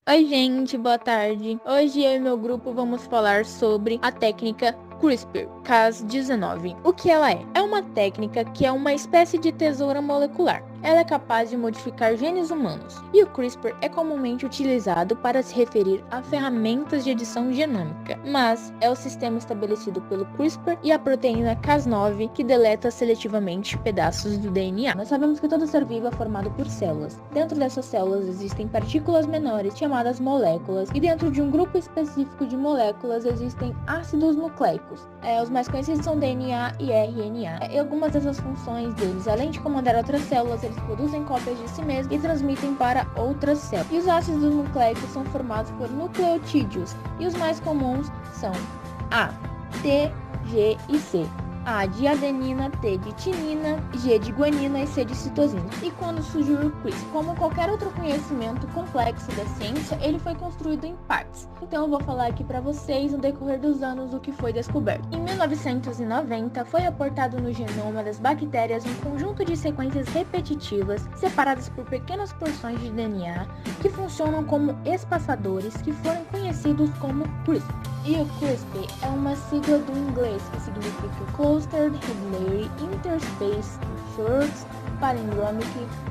Oi gente, boa tarde. Hoje eu e meu grupo vamos falar sobre a técnica CRISPR-Cas19. O que ela é? É uma técnica que é uma espécie de tesoura molecular. Ela é capaz de modificar genes humanos, e o CRISPR é comumente utilizado para se referir a ferramentas de edição genômica, mas é o sistema estabelecido pelo CRISPR e a proteína Cas9 que deleta seletivamente pedaços do DNA. Nós sabemos que todo ser vivo é formado por células. Dentro dessas células existem partículas menores chamadas moléculas, e dentro de um grupo específico de moléculas existem ácidos nucleicos. Os mais conhecidos são DNA e RNA. E algumas dessas funções deles, além de comandar outras células, eles produzem cópias de si mesmos e transmitem para outras células. E os ácidos nucleicos são formados por nucleotídeos, e os mais comuns são A, T, G e C. A de adenina, T de timina, G de guanina e C de citosina. E quando surgiu o CRISPR? Como qualquer outro conhecimento complexo da ciência, ele foi construído em partes. Então eu vou falar aqui para vocês no decorrer dos anos o que foi descoberto. Em 1990, foi aportado no genoma das bactérias um conjunto de sequências repetitivas, separadas por pequenas porções de DNA, que funcionam como espaçadores, que foram conhecidos como CRISPR. E o CRISPR é uma sigla do inglês que significa Clustered Relay Interspace Short Palindromic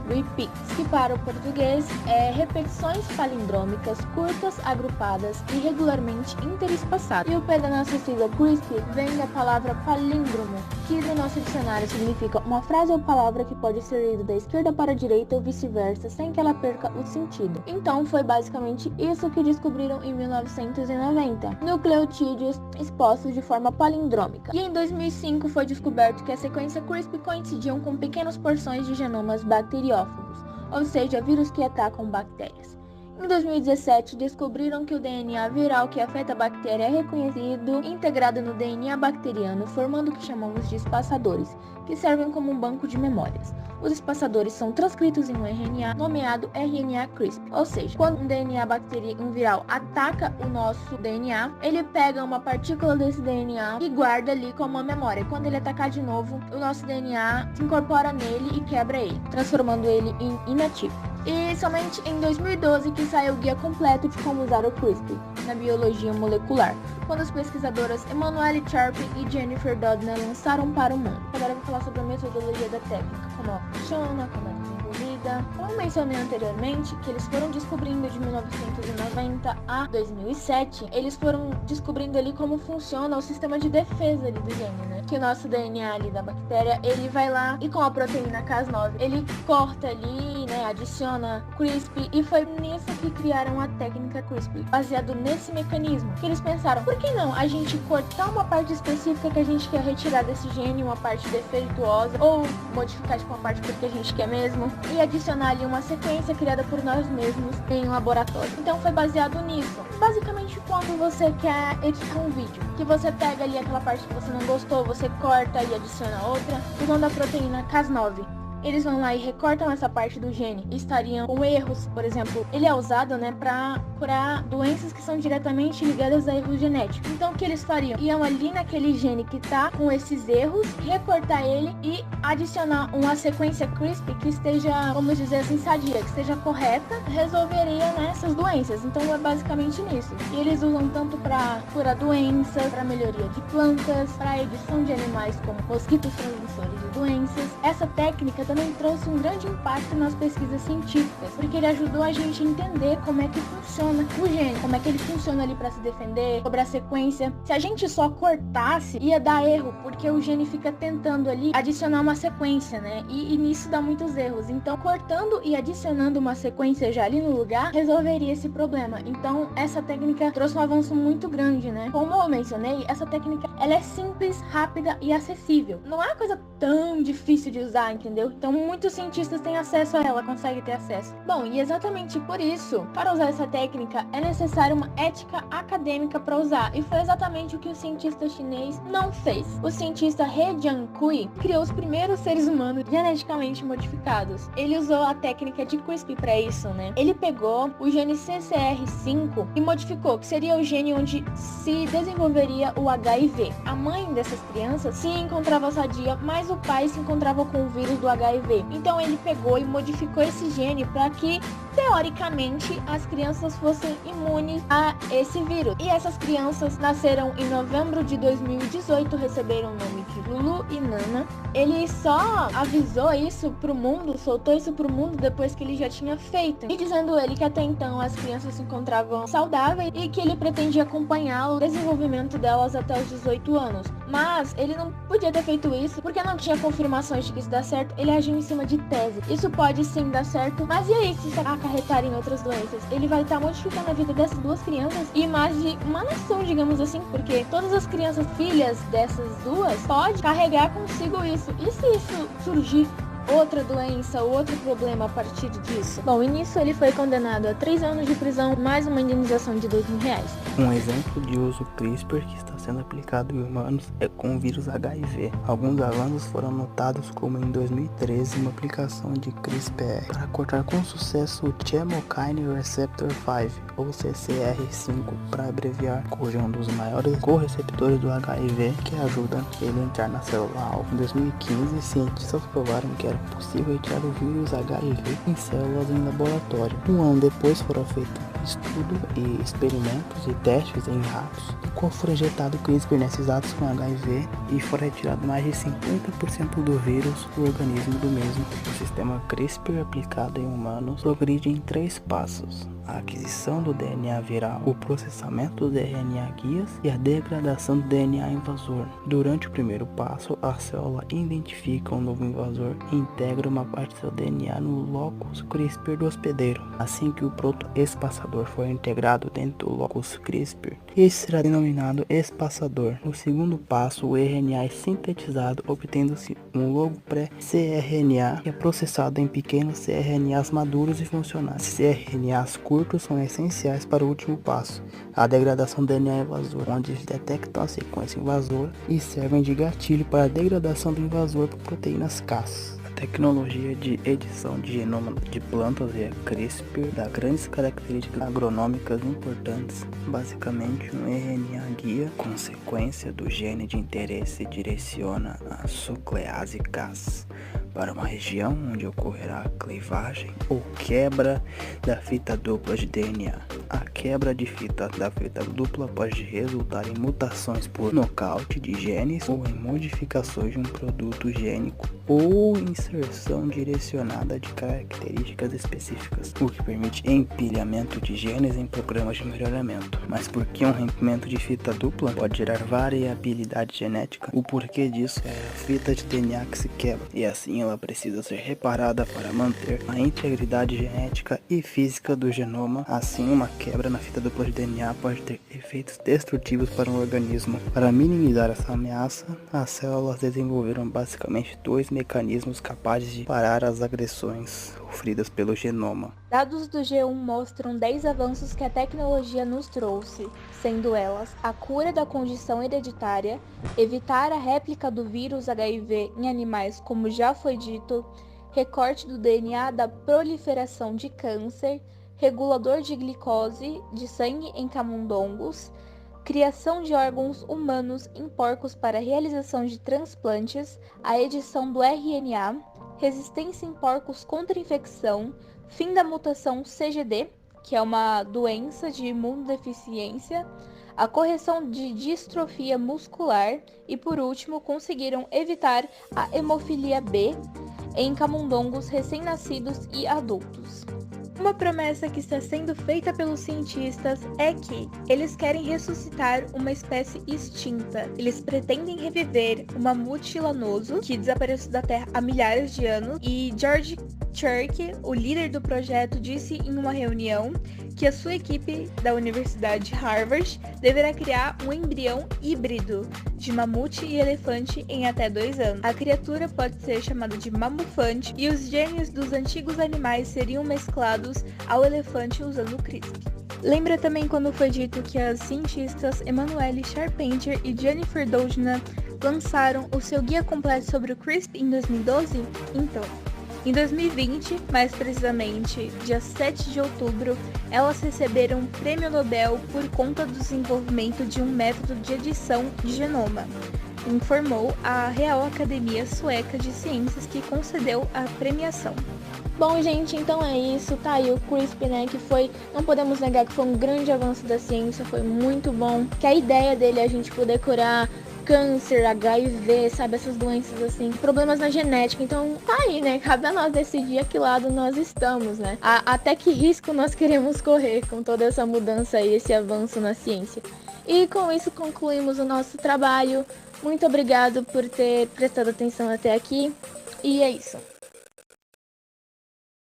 Repeats, que para o português é repetições palindrômicas curtas, agrupadas e regularmente interespaçadas. E o P da nossa sigla CRISPR vem da palavra palíndromo, que no nosso dicionário significa uma frase ou palavra que pode ser lida da esquerda para a direita ou vice-versa, sem que ela perca o sentido. Então foi basicamente isso que descobriram em 1990, nucleotídeos expostos de forma palindrômica. E em 2005 foi descoberto que a sequência CRISPR coincidiam com pequenas porções de genomas bacteriófagos, ou seja, vírus que atacam bactérias. Em 2017, descobriram que o DNA viral que afeta a bactéria é reconhecido integrado no DNA bacteriano, formando o que chamamos de espaçadores, que servem como um banco de memórias. Os espaçadores são transcritos em um RNA nomeado RNA CRISPR, ou seja, quando um viral ataca o nosso DNA, ele pega uma partícula desse DNA e guarda ali como uma memória. Quando ele atacar de novo, o nosso DNA se incorpora nele e quebra ele, transformando ele em inativo. E somente em 2012 que saiu o guia completo de como usar o CRISPR na biologia molecular, quando as pesquisadoras Emmanuelle Charpin e Jennifer Doudna lançaram para o mundo. Agora eu vou falar sobre a metodologia da técnica, como ela funciona, como ela é desenvolvida. Como eu mencionei anteriormente, que eles foram descobrindo de 1990 a 2007, eles foram descobrindo ali como funciona o sistema de defesa ali do gene, né? Que o nosso DNA ali da bactéria, ele vai lá e com a proteína Cas9, ele corta ali, né, adiciona o CRISPR, e foi nisso que criaram a técnica CRISPR, baseado nesse mecanismo, que eles pensaram, por que não a gente cortar uma parte específica que a gente quer retirar desse gene, uma parte defeituosa, ou modificar tipo uma parte porque a gente quer mesmo, e adicionar ali uma sequência criada por nós mesmos em um laboratório. Então foi baseado nisso. Basicamente, quando você quer editar um vídeo, que você pega ali aquela parte que você não gostou, você corta e adiciona outra, usando a proteína Cas9. Eles vão lá e recortam essa parte do gene e estariam com erros, por exemplo, ele é usado, né, para curar doenças que são diretamente ligadas a erros genéticos. Então o que eles fariam? Iam ali naquele gene que tá com esses erros, recortar ele e adicionar uma sequência CRISPR que esteja, vamos dizer assim, sadia, que esteja correta, resolveria, né, essas doenças. Então é basicamente nisso. E eles usam tanto para curar doenças, para melhoria de plantas, para edição de animais como mosquitos transmissores de doenças. Essa técnica também trouxe um grande impacto nas pesquisas científicas, porque ele ajudou a gente a entender como é que funciona o gene, como é que ele funciona ali para se defender, sobre a sequência. Se a gente só cortasse, ia dar erro, porque o gene fica tentando ali adicionar uma sequência, né? E nisso dá muitos erros. Então, cortando e adicionando uma sequência já ali no lugar, resolveria esse problema. Então, essa técnica trouxe um avanço muito grande, né? Como eu mencionei, essa técnica, ela é simples, rápida e acessível. Não é uma coisa tão difícil de usar, entendeu? Então, muitos cientistas têm acesso a ela, conseguem ter acesso. Bom, e exatamente por isso, para usar essa técnica, é necessário uma ética acadêmica para usar. E foi exatamente o que o cientista chinês não fez. O cientista He Jiankui criou os primeiros seres humanos geneticamente modificados. Ele usou a técnica de CRISPR para isso, né? Ele pegou o gene CCR5 e modificou, que seria o gene onde se desenvolveria o HIV. A mãe dessas crianças se encontrava sadia, mas o pai se encontrava com o vírus do HIV. Então ele pegou e modificou esse gene para que teoricamente as crianças fossem imunes a esse vírus. E essas crianças nasceram em novembro de 2018, receberam o nome de Lulu e Nana. Ele só avisou isso pro mundo, soltou isso pro mundo depois que ele já tinha feito. E dizendo ele que até então as crianças se encontravam saudáveis e que ele pretendia acompanhar o desenvolvimento delas até os 18 anos. Mas ele não podia ter feito isso porque não tinha confirmações de que isso dá certo. Ele agiu em cima de tese. Isso pode sim dar certo, mas e aí se isso acarretar em outras doenças? Ele vai estar modificando a vida dessas duas crianças e mais de uma nação, digamos assim, porque todas as crianças filhas dessas duas podem carregar consigo isso. E se isso surgir outra doença ou outro problema a partir disso? Bom, e nisso ele foi condenado a 3 anos de prisão, mais uma indenização de R$2.000. Um exemplo de uso CRISPR que está sendo aplicado em humanos é com o vírus HIV. Alguns avanços foram notados, como em 2013 uma aplicação de CRISPR para cortar com sucesso o Chemokine Receptor 5, ou CCR5 para abreviar, cujo é um dos maiores correceptores do HIV que ajuda ele a entrar na célula-alvo. Em 2015, cientistas provaram que era possível retirar o vírus HIV em células em laboratório. Um ano depois foram feitos estudo e experimentos e testes em ratos, no qual foi injetado CRISPR nesses ratos com HIV e foram retirados mais de 50% do vírus do organismo do mesmo. O sistema CRISPR aplicado em humanos progride em 3 passos: a aquisição do DNA viral, o processamento do DNA guias e a degradação do DNA invasor. Durante o primeiro passo, a célula identifica um novo invasor e integra uma parte do seu DNA no locus CRISPR do hospedeiro. Assim que o protoespaçador for integrado dentro do locus CRISPR, esse será denominado espaçador. No segundo passo, o RNA é sintetizado, obtendo-se um logo pré-cRNA que é processado em pequenos cRNAs maduros e funcionais. cRNAs curtos são essenciais para o último passo, a degradação do DNA invasor, onde eles detectam a sequência invasora e servem de gatilho para a degradação do invasor por proteínas Cas. A tecnologia de edição de genoma de plantas e a CRISPR dá grandes características agronômicas importantes. Basicamente, um RNA guia com sequência do gene de interesse direciona a suclease Cas para uma região onde ocorrerá a clivagem ou quebra da fita dupla de DNA. A quebra de fita da fita dupla pode resultar em mutações por nocaute de genes ou em modificações de um produto gênico ou inserção direcionada de características específicas, o que permite empilhamento de genes em programas de melhoramento. Mas por que um rompimento de fita dupla pode gerar variabilidade genética? O porquê disso é a fita de DNA que se quebra, e assim ela precisa ser reparada para manter a integridade genética e física do genoma. Assim, uma quebra na fita dupla de DNA pode ter efeitos destrutivos para um organismo. Para minimizar essa ameaça, as células desenvolveram basicamente 2 mecanismos capazes de parar as agressões sofridas pelo genoma. Dados do G1 mostram 10 avanços que a tecnologia nos trouxe, sendo elas a cura da condição hereditária, evitar a réplica do vírus HIV em animais, como já foi dito, recorte do DNA da proliferação de câncer, regulador de glicose de sangue em camundongos, criação de órgãos humanos em porcos para realização de transplantes, a edição do RNA, resistência em porcos contra infecção, fim da mutação CGD, que é uma doença de imunodeficiência, a correção de distrofia muscular e, por último, conseguiram evitar a hemofilia B em camundongos recém-nascidos e adultos. Uma promessa que está sendo feita pelos cientistas é que eles querem ressuscitar uma espécie extinta. Eles pretendem reviver o mamute lanoso, que desapareceu da Terra há milhares de anos, e George Church, o líder do projeto, disse em uma reunião que a sua equipe da Universidade de Harvard deverá criar um embrião híbrido de mamute e elefante em até 2 anos. A criatura pode ser chamada de mamufante e os genes dos antigos animais seriam mesclados ao elefante usando o CRISPR. Lembra também quando foi dito que as cientistas Emmanuelle Charpentier e Jennifer Doudna lançaram o seu guia completo sobre o CRISPR em 2012? Então, em 2020, mais precisamente dia 7 de outubro, elas receberam um prêmio Nobel por conta do desenvolvimento de um método de edição de genoma, informou a Real Academia Sueca de Ciências, que concedeu a premiação. Bom, gente, então é isso, tá aí o CRISPR, né, que foi, não podemos negar que foi um grande avanço da ciência, foi muito bom, que a ideia dele é a gente poder curar câncer, HIV, sabe, essas doenças assim, problemas na genética. Então tá aí, né, cabe a nós decidir a que lado nós estamos, né, até que risco nós queremos correr com toda essa mudança e esse avanço na ciência. E com isso concluímos o nosso trabalho. Muito obrigado por ter prestado atenção até aqui, e é isso.